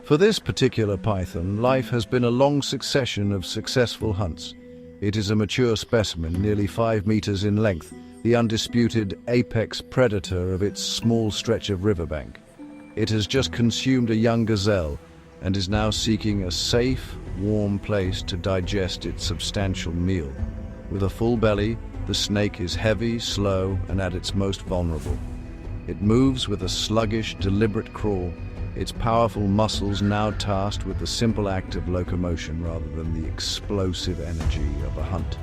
For this particular python, life has been a long succession of successful hunts. It is a mature specimen, nearly 5 meters in length, the undisputed apex predator of its small stretch of riverbank. It has just consumed a young gazelle and is now seeking a safe, warm place to digest its substantial meal. With a full belly, the snake is heavy, slow, and at its most vulnerable. It moves with a sluggish, deliberate crawl, its powerful muscles now tasked with the simple act of locomotion rather than the explosive energy of a hunt.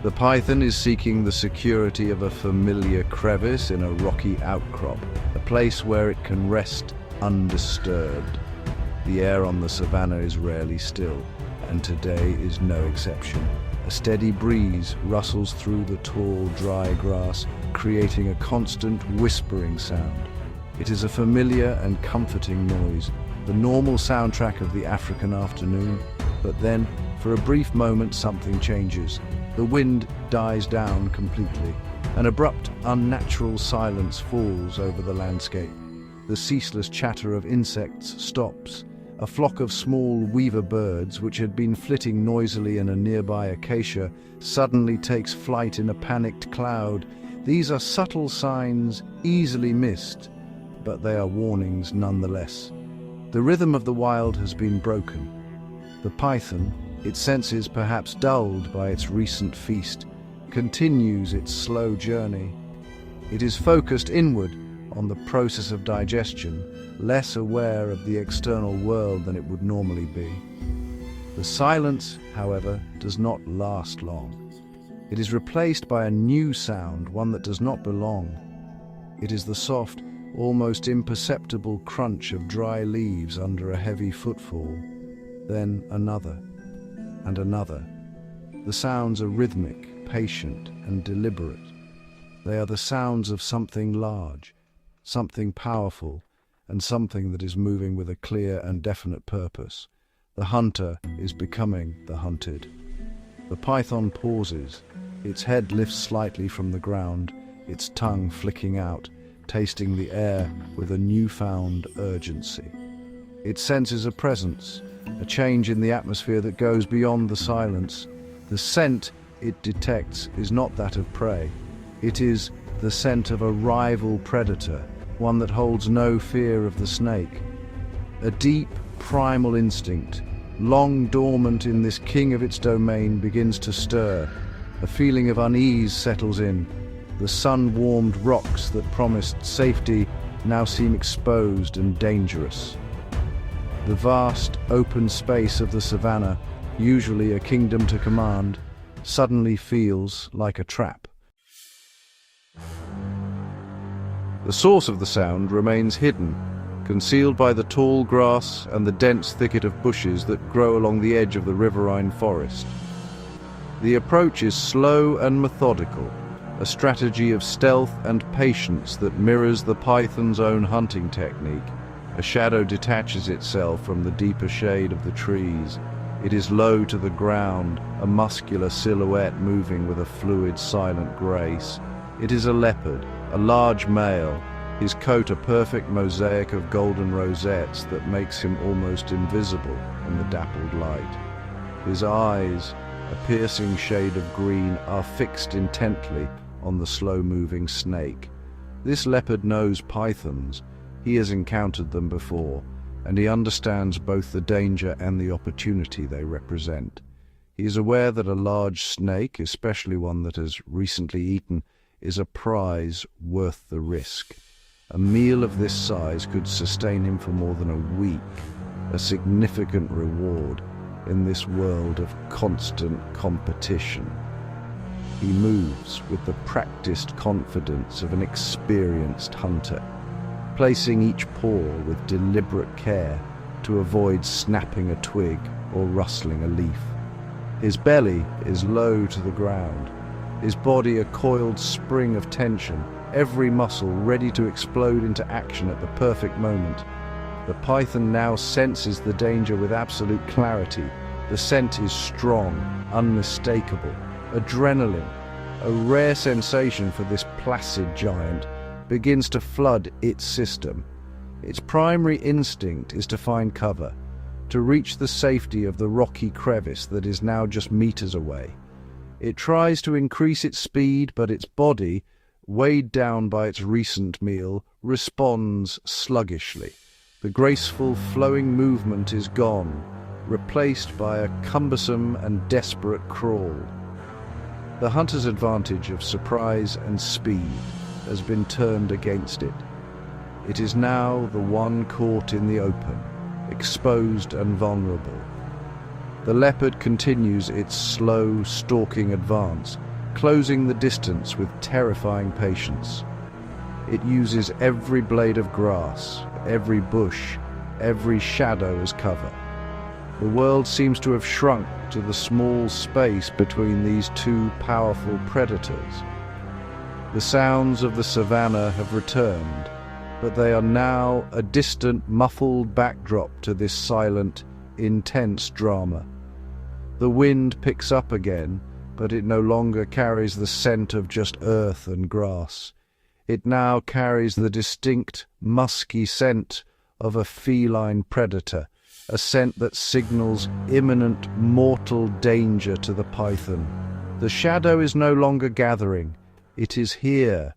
The python is seeking the security of a familiar crevice in a rocky outcrop, a place where it can rest undisturbed. The air on the savanna is rarely still, and today is no exception. A steady breeze rustles through the tall, dry grass, creating a constant whispering sound. It is a familiar and comforting noise, the normal soundtrack of the African afternoon. But then, for a brief moment, something changes. The wind dies down completely. An abrupt, unnatural silence falls over the landscape. The ceaseless chatter of insects stops. A flock of small weaver birds, which had been flitting noisily in a nearby acacia, suddenly takes flight in a panicked cloud. These are subtle signs, easily missed, but they are warnings nonetheless. The rhythm of the wild has been broken. The python, its senses perhaps dulled by its recent feast, continues its slow journey. It is focused inward on the process of digestion, less aware of the external world than it would normally be. The silence, however, does not last long. It is replaced by a new sound, one that does not belong. It is the soft, almost imperceptible crunch of dry leaves under a heavy footfall. Then another, and another. The sounds are rhythmic, patient, and deliberate. They are the sounds of something large, something powerful, and something that is moving with a clear and definite purpose. The hunter is becoming the hunted. The python pauses. Its head lifts slightly from the ground, its tongue flicking out, tasting the air with a newfound urgency. It senses a presence, a change in the atmosphere that goes beyond the silence. The scent it detects is not that of prey. It is the scent of a rival predator, one that holds no fear of the snake. A deep, primal instinct, long dormant in this king of its domain, begins to stir. A feeling of unease settles in. The sun-warmed rocks that promised safety now seem exposed and dangerous. The vast, open space of the savanna, usually a kingdom to command, suddenly feels like a trap. The source of the sound remains hidden, concealed by the tall grass and the dense thicket of bushes that grow along the edge of the riverine forest. The approach is slow and methodical, a strategy of stealth and patience that mirrors the python's own hunting technique. A shadow detaches itself from the deeper shade of the trees. It is low to the ground, a muscular silhouette moving with a fluid, silent grace. It is a leopard, a large male, his coat a perfect mosaic of golden rosettes that makes him almost invisible in the dappled light. His eyes, a piercing shade of green, are fixed intently on the slow-moving snake. This leopard knows pythons. He has encountered them before, and he understands both the danger and the opportunity they represent. He is aware that a large snake, especially one that has recently eaten, is a prize worth the risk. A meal of this size could sustain him for more than a week, a significant reward in this world of constant competition. He moves with the practiced confidence of an experienced hunter, placing each paw with deliberate care to avoid snapping a twig or rustling a leaf. His belly is low to the ground, his body a coiled spring of tension, every muscle ready to explode into action at the perfect moment. The python now senses the danger with absolute clarity. The scent is strong, unmistakable. Adrenaline, a rare sensation for this placid giant, begins to flood its system. Its primary instinct is to find cover, to reach the safety of the rocky crevice that is now just meters away. It tries to increase its speed, but its body, weighed down by its recent meal, responds sluggishly. The graceful, flowing movement is gone, replaced by a cumbersome and desperate crawl. The hunter's advantage of surprise and speed has been turned against it. It is now the one caught in the open, exposed and vulnerable. The leopard continues its slow, stalking advance, closing the distance with terrifying patience. It uses every blade of grass, every bush, every shadow as cover. The world seems to have shrunk to the small space between these two powerful predators. The sounds of the savanna have returned, but they are now a distant, muffled backdrop to this silent, intense drama. The wind picks up again, but it no longer carries the scent of just earth and grass. It now carries the distinct, musky scent of a feline predator, a scent that signals imminent mortal danger to the python. The shadow is no longer gathering. It is here.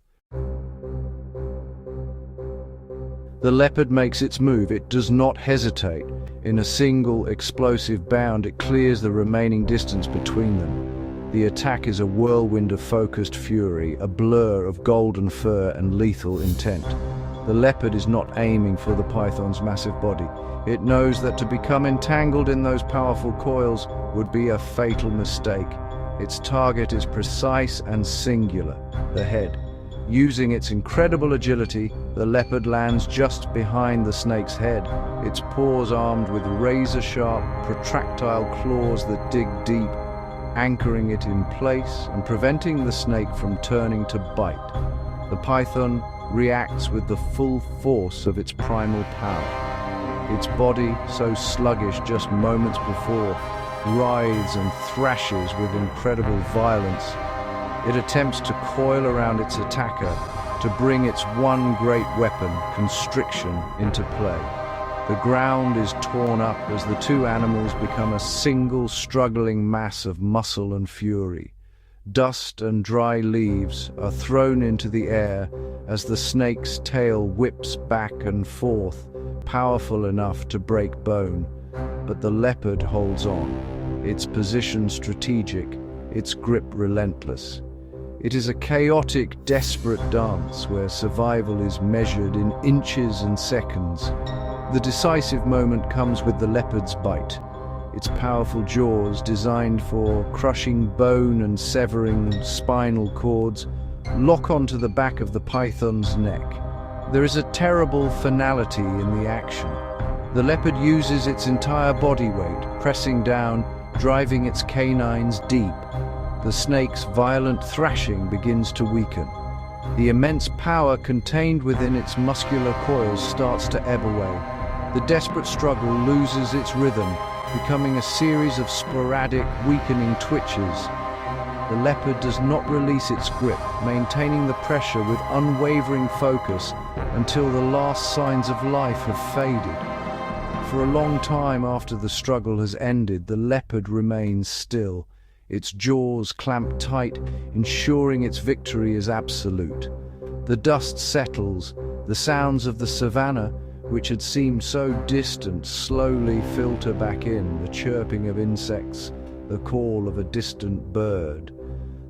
The leopard makes its move. It does not hesitate. In a single explosive bound, it clears the remaining distance between them. The attack is a whirlwind of focused fury, a blur of golden fur and lethal intent. The leopard is not aiming for the python's massive body. It knows that to become entangled in those powerful coils would be a fatal mistake. Its target is precise and singular, the head. Using its incredible agility, the leopard lands just behind the snake's head, its paws armed with razor-sharp, protractile claws that dig deep, anchoring it in place and preventing the snake from turning to bite. The python reacts with the full force of its primal power. Its body, so sluggish just moments before, writhes and thrashes with incredible violence. It attempts to coil around its attacker, to bring its one great weapon, constriction, into play. The ground is torn up as the two animals become a single struggling mass of muscle and fury. Dust and dry leaves are thrown into the air as the snake's tail whips back and forth, powerful enough to break bone. But the leopard holds on, its position strategic, its grip relentless. It is a chaotic, desperate dance where survival is measured in inches and seconds. The decisive moment comes with the leopard's bite. Its powerful jaws, designed for crushing bone and severing spinal cords, lock onto the back of the python's neck. There is a terrible finality in the action. The leopard uses its entire body weight, pressing down, driving its canines deep. The snake's violent thrashing begins to weaken. The immense power contained within its muscular coils starts to ebb away. The desperate struggle loses its rhythm, becoming a series of sporadic, weakening twitches. The leopard does not release its grip, maintaining the pressure with unwavering focus until the last signs of life have faded. For a long time after the struggle has ended, the leopard remains still, its jaws clamped tight, ensuring its victory is absolute. The dust settles, the sounds of the savanna, which had seemed so distant, slowly filter back in, the chirping of insects, the call of a distant bird.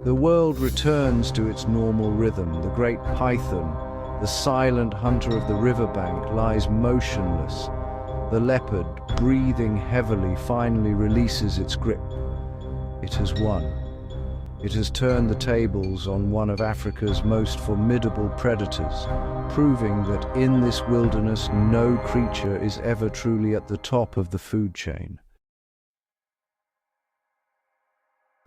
The world returns to its normal rhythm. The great python, the silent hunter of the riverbank, lies motionless. The leopard, breathing heavily, finally releases its grip. It has won. It has turned the tables on one of Africa's most formidable predators, proving that in this wilderness no creature is ever truly at the top of the food chain.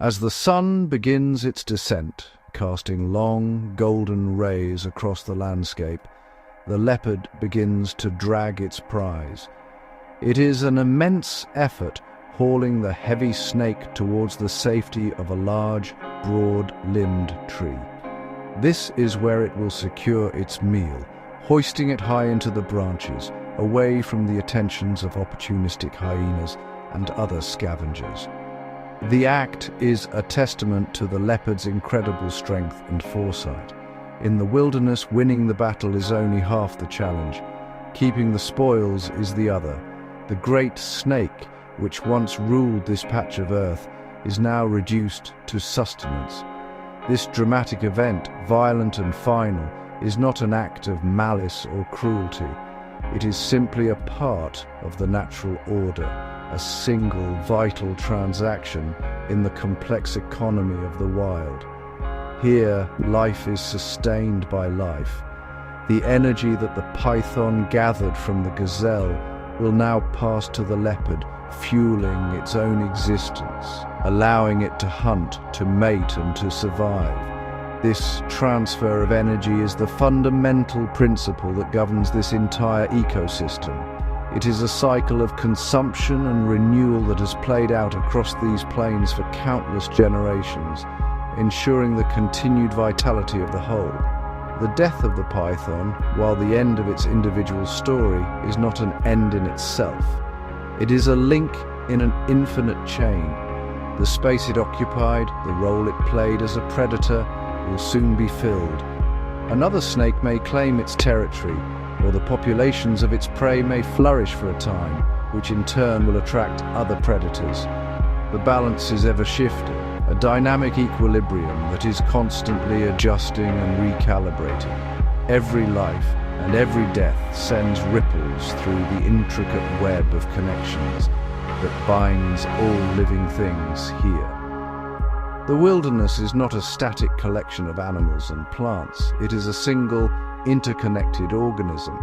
As the sun begins its descent, casting long, golden rays across the landscape, the leopard begins to drag its prize. It is an immense effort, hauling the heavy snake towards the safety of a large, broad-limbed tree. This is where it will secure its meal, hoisting it high into the branches, away from the attentions of opportunistic hyenas and other scavengers. The act is a testament to the leopard's incredible strength and foresight. In the wilderness, winning the battle is only half the challenge. Keeping the spoils is the other. The great snake, which once ruled this patch of earth, is now reduced to sustenance. This dramatic event, violent and final, is not an act of malice or cruelty. It is simply a part of the natural order, a single vital transaction in the complex economy of the wild. Here, life is sustained by life. The energy that the python gathered from the gazelle will now pass to the leopard, fueling its own existence, allowing it to hunt, to mate, and to survive. This transfer of energy is the fundamental principle that governs this entire ecosystem. It is a cycle of consumption and renewal that has played out across these plains for countless generations, ensuring the continued vitality of the whole. The death of the python, while the end of its individual story, is not an end in itself. It is a link in an infinite chain. The space it occupied, the role it played as a predator, will soon be filled. Another snake may claim its territory, or the populations of its prey may flourish for a time, which in turn will attract other predators. The balance is ever shifting, a dynamic equilibrium that is constantly adjusting and recalibrating. Every life and every death sends ripples through the intricate web of connections that binds all living things here. The wilderness is not a static collection of animals and plants. It is a single, interconnected organism.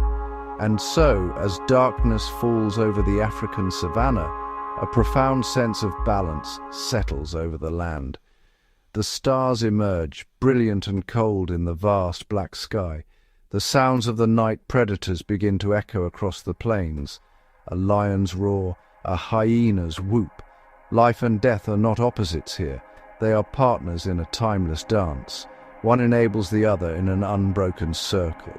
And so, as darkness falls over the African savanna, a profound sense of balance settles over the land. The stars emerge, brilliant and cold in the vast black sky. The sounds of the night predators begin to echo across the plains. A lion's roar, a hyena's whoop. Life and death are not opposites here. They are partners in a timeless dance. One enables the other in an unbroken circle.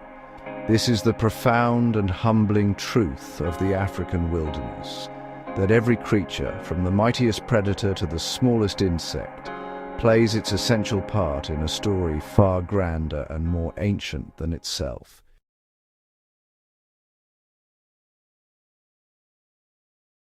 This is the profound and humbling truth of the African wilderness, that every creature, from the mightiest predator to the smallest insect, plays its essential part in a story far grander and more ancient than itself.